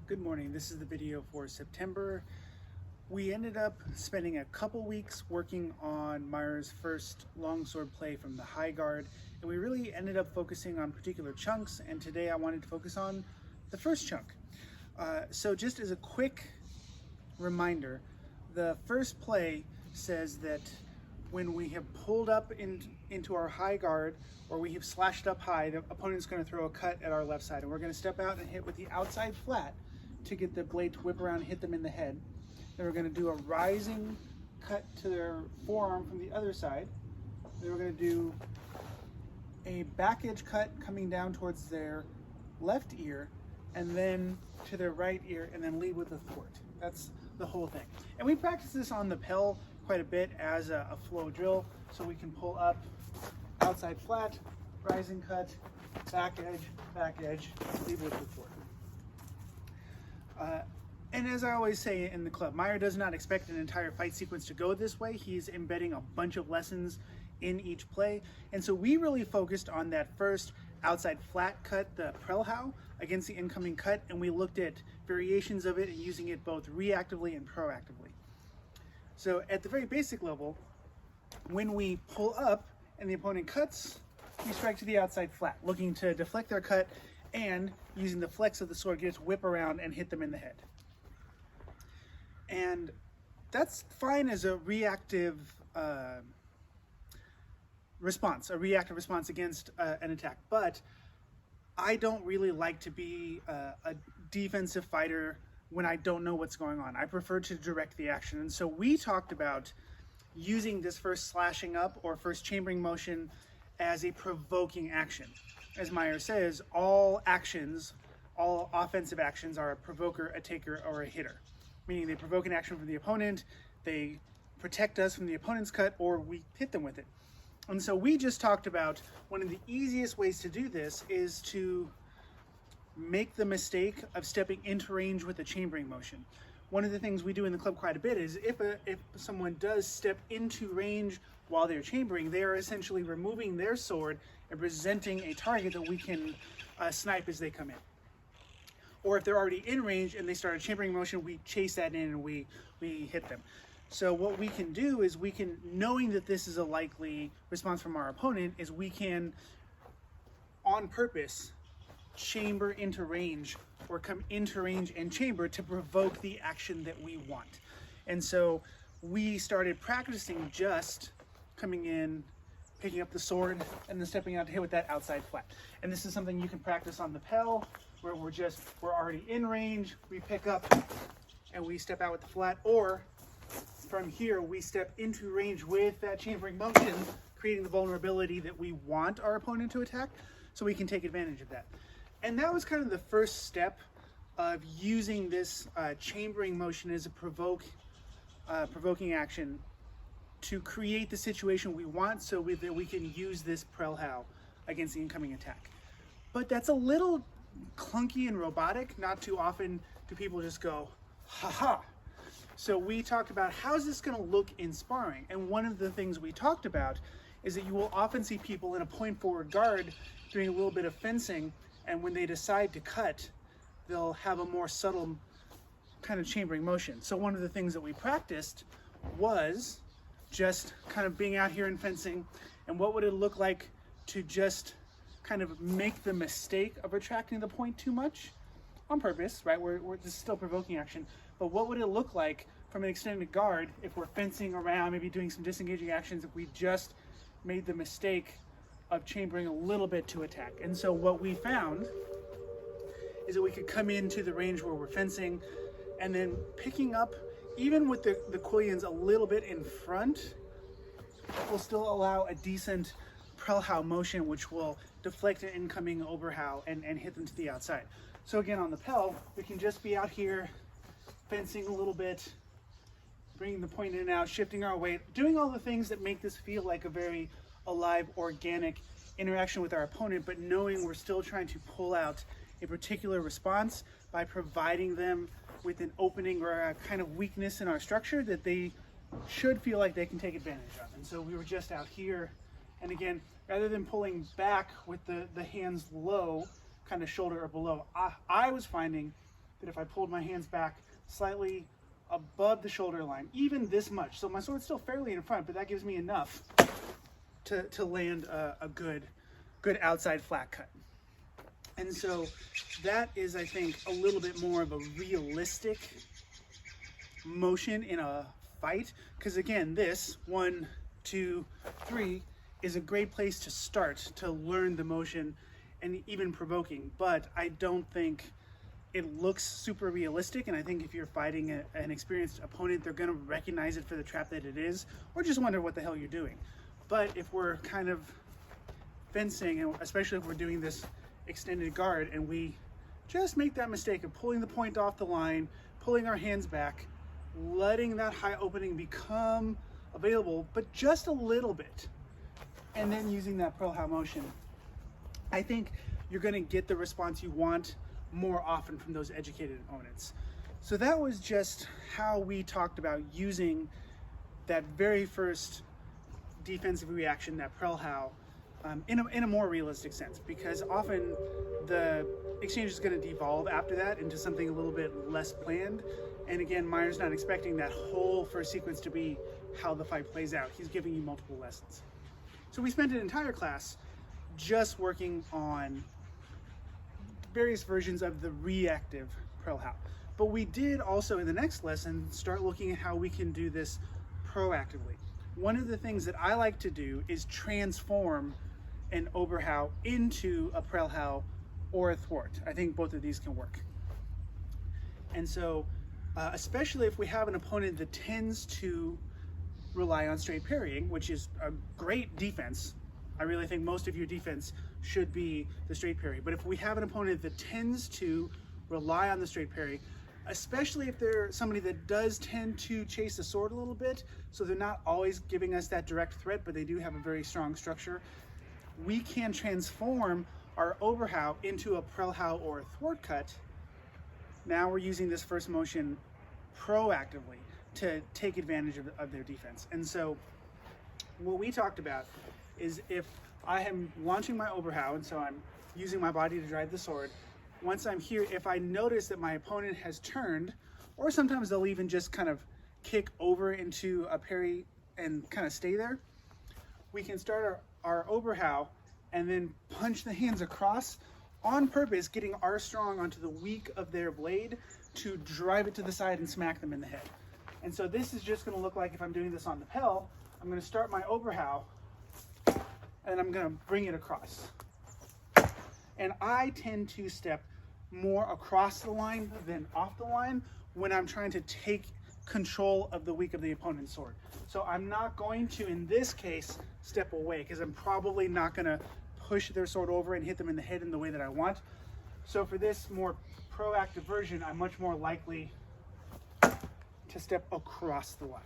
Good morning. This is the video for September. We ended up spending a couple weeks working on Meyer's first longsword play from the high guard, and we really ended up focusing on particular chunks, and today I wanted to focus on the first chunk. So just as a quick reminder, the first play says that when we have pulled up into our high guard, or we have slashed up high, the opponent's going to throw a cut at our left side, and we're going to step out and hit with the outside flat to get the blade to whip around and hit them in the head. Then we're going to do a rising cut to their forearm from the other side. Then we're going to do a back edge cut coming down towards their left ear, and then to their right ear, and then lead with a thwart. That's the whole thing. And we practice this on the Pell quite a bit as a flow drill, so we can pull up, outside flat, rising cut, back edge, lead with the thwart. And as I always say in the club, Meyer does not expect an entire fight sequence to go this way. He's embedding a bunch of lessons in each play. And so we really focused on that first outside flat cut, the Prellhau, against the incoming cut, and we looked at variations of it and using it both reactively and proactively. So at the very basic level, when we pull up and the opponent cuts, we strike to the outside flat, looking to deflect their cut and using the flex of the sword, get it to whip around and hit them in the head. And that's fine as a reactive response against an attack. But I don't really like to be a defensive fighter when I don't know what's going on. I prefer to direct the action. And so we talked about using this first slashing up or first chambering motion as a provoking action. As Meyer says, all offensive actions are a provoker, a taker, or a hitter. Meaning they provoke an action from the opponent, they protect us from the opponent's cut, or we hit them with it. And so we just talked about one of the easiest ways to do this is to make the mistake of stepping into range with a chambering motion. One of the things we do in the club quite a bit is if someone does step into range while they're chambering, they are essentially removing their sword and presenting a target that we can snipe as they come in. Or if they're already in range and they start a chambering motion, we chase that in and we hit them. So what we can do is we can, knowing that this is a likely response from our opponent, is we can, on purpose, chamber into range or come into range and chamber to provoke the action that we want. And so we started practicing just coming in, picking up the sword, and then stepping out to hit with that outside flat. And this is something you can practice on the Pell, where we're already in range, we pick up and we step out with the flat, or from here we step into range with that chambering motion, creating the vulnerability that we want our opponent to attack, so we can take advantage of that. And that was kind of the first step of using this chambering motion as a provoking action to create the situation we want, so that we can use this Prellhau against the incoming attack. But that's a little clunky and robotic. Not too often do people just go, ha-ha. So we talked about how's this going to look in sparring. And one of the things we talked about is that you will often see people in a point forward guard doing a little bit of fencing, and when they decide to cut, they'll have a more subtle kind of chambering motion. So one of the things that we practiced was just kind of being out here and fencing, and what would it look like to just kind of make the mistake of retracting the point too much on purpose, right? This is still provoking action, but what would it look like from an extended guard if we're fencing around, maybe doing some disengaging actions, if we just made the mistake of chambering a little bit to attack? And so what we found is that we could come into the range where we're fencing, and then picking up, even with the quillions a little bit in front, will still allow a decent Prellhau motion, which will deflect an incoming Oberhau and hit them to the outside. So again, on the Pell, we can just be out here fencing a little bit, bringing the point in and out, shifting our weight, doing all the things that make this feel like a very alive, organic interaction with our opponent, but knowing we're still trying to pull out a particular response by providing them with an opening or a kind of weakness in our structure that they should feel like they can take advantage of. And so we were just out here, and again, rather than pulling back with the hands low, kind of shoulder or below, I was finding that if I pulled my hands back slightly above the shoulder line, even this much, so my sword's still fairly in front, but that gives me enough to land a good outside flat cut. And so that is, I think, a little bit more of a realistic motion in a fight, because again, this 1, 2, 3 is a great place to start to learn the motion and even provoking, but I don't think it looks super realistic, and I think if you're fighting an experienced opponent, they're going to recognize it for the trap that it is, or just wonder what the hell you're doing. But if we're kind of fencing, and especially if we're doing this extended guard, and we just make that mistake of pulling the point off the line, pulling our hands back, letting that high opening become available, but just a little bit, and then using that Pearl How motion, I think you're going to get the response you want more often from those educated opponents. So that was just how we talked about using that very first defensive reaction, that Pearl How, in a more realistic sense, because often the exchange is going to devolve after that into something a little bit less planned. And again, Meyer's not expecting that whole first sequence to be how the fight plays out. He's giving you multiple lessons. So we spent an entire class just working on various versions of the reactive Pearl How. But we did also in the next lesson start looking at how we can do this proactively. One of the things that I like to do is transform an Oberhau into a Pearl How or a thwart. I think both of these can work. And so, especially if we have an opponent that tends to rely on straight parrying, which is a great defense. I really think most of your defense should be the straight parry. But if we have an opponent that tends to rely on the straight parry, especially if they're somebody that does tend to chase the sword a little bit, so they're not always giving us that direct threat, but they do have a very strong structure, we can transform our Oberhau into a Pearl How or a thwart cut. Now we're using this first motion proactively to take advantage of their defense. And so what we talked about is if I am launching my Oberhau, and so I'm using my body to drive the sword, once I'm here, if I notice that my opponent has turned, or sometimes they'll even just kind of kick over into a parry and kind of stay there, we can start our Oberhau and then punch the hands across on purpose, getting our strong onto the weak of their blade to drive it to the side and smack them in the head. And so this is just going to look like, if I'm doing this on the Pel, I'm going to start my Oberhau and I'm going to bring it across. And I tend to step more across the line than off the line when I'm trying to take control of the weak of the opponent's sword. So I'm not going to, in this case, step away, because I'm probably not going to push their sword over and hit them in the head in the way that I want. So for this more proactive version, I'm much more likely to step across the line.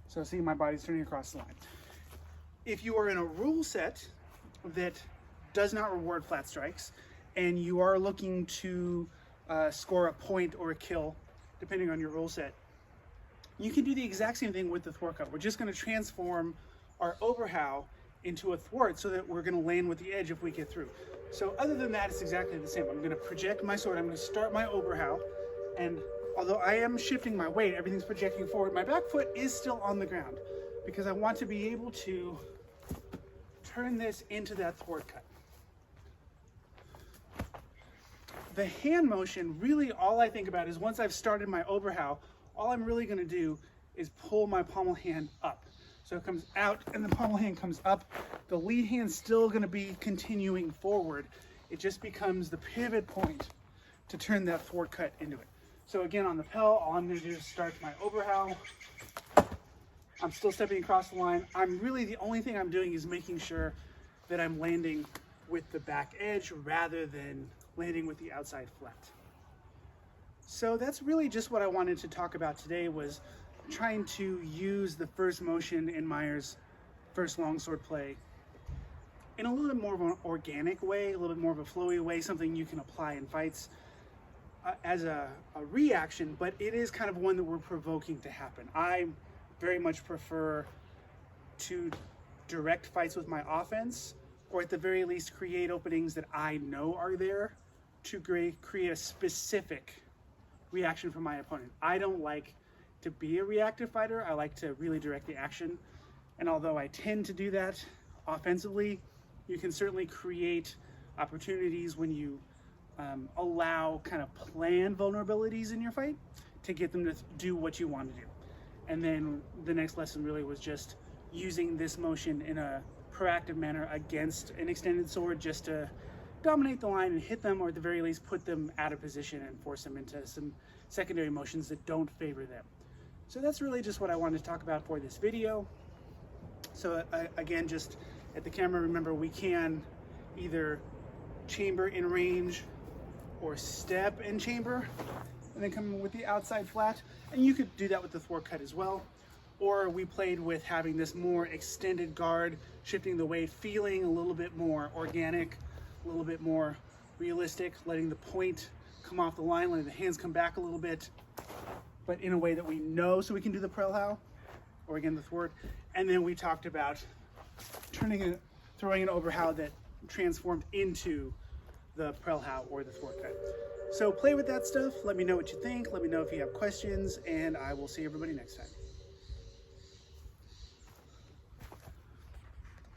So see, my body's turning across the line. If you are in a rule set that does not reward flat strikes, and you are looking to score a point or a kill, depending on your rule set, you can do the exact same thing with the thwart cut. We're just going to transform our Oberhau into a thwart so that we're going to land with the edge if we get through. So other than that, it's exactly the same. I'm going to project my sword. I'm going to start my Oberhau, and although I am shifting my weight, everything's projecting forward, my back foot is still on the ground because I want to be able to turn this into that thwart cut. The hand motion, really all I think about is once I've started my Oberhau, all I'm really going to do is pull my pommel hand up. So it comes out and the pommel hand comes up. The lead hand's still going to be continuing forward. It just becomes the pivot point to turn that thwart cut into it. So again, on the Pel, all I'm going to do is start my Oberhau. I'm still stepping across the line. The only thing I'm doing is making sure that I'm landing with the back edge rather than landing with the outside flat. So that's really just what I wanted to talk about today, was trying to use the first motion in Meyer's first longsword play in a little bit more of an organic way, a little bit more of a flowy way, something you can apply in fights as a reaction, but it is kind of one that we're provoking to happen. I very much prefer to direct fights with my offense, or at the very least create openings that I know are there to create a specific reaction from my opponent. I don't like to be a reactive fighter. I like to really direct the action. And although I tend to do that offensively, you can certainly create opportunities when you allow kind of planned vulnerabilities in your fight to get them to do what you want to do. And then the next lesson really was just using this motion in a proactive manner against an extended sword just to dominate the line and hit them, or at the very least put them out of position and force them into some secondary motions that don't favor them. So that's really just what I wanted to talk about for this video. So again, just at the camera, remember we can either chamber in range or step in chamber and then come in with the outside flat, and you could do that with the thwart cut as well. Or we played with having this more extended guard, shifting the weight, feeling a little bit more organic, a little bit more realistic, letting the point come off the line, letting the hands come back a little bit, but in a way that we know, so we can do the prellhow, or again the thwart. And then we talked about throwing an overhow that transformed into the prellhow or the thwart cut. So play with that stuff. Let me know what you think. Let me know if you have questions, and I will see everybody next time.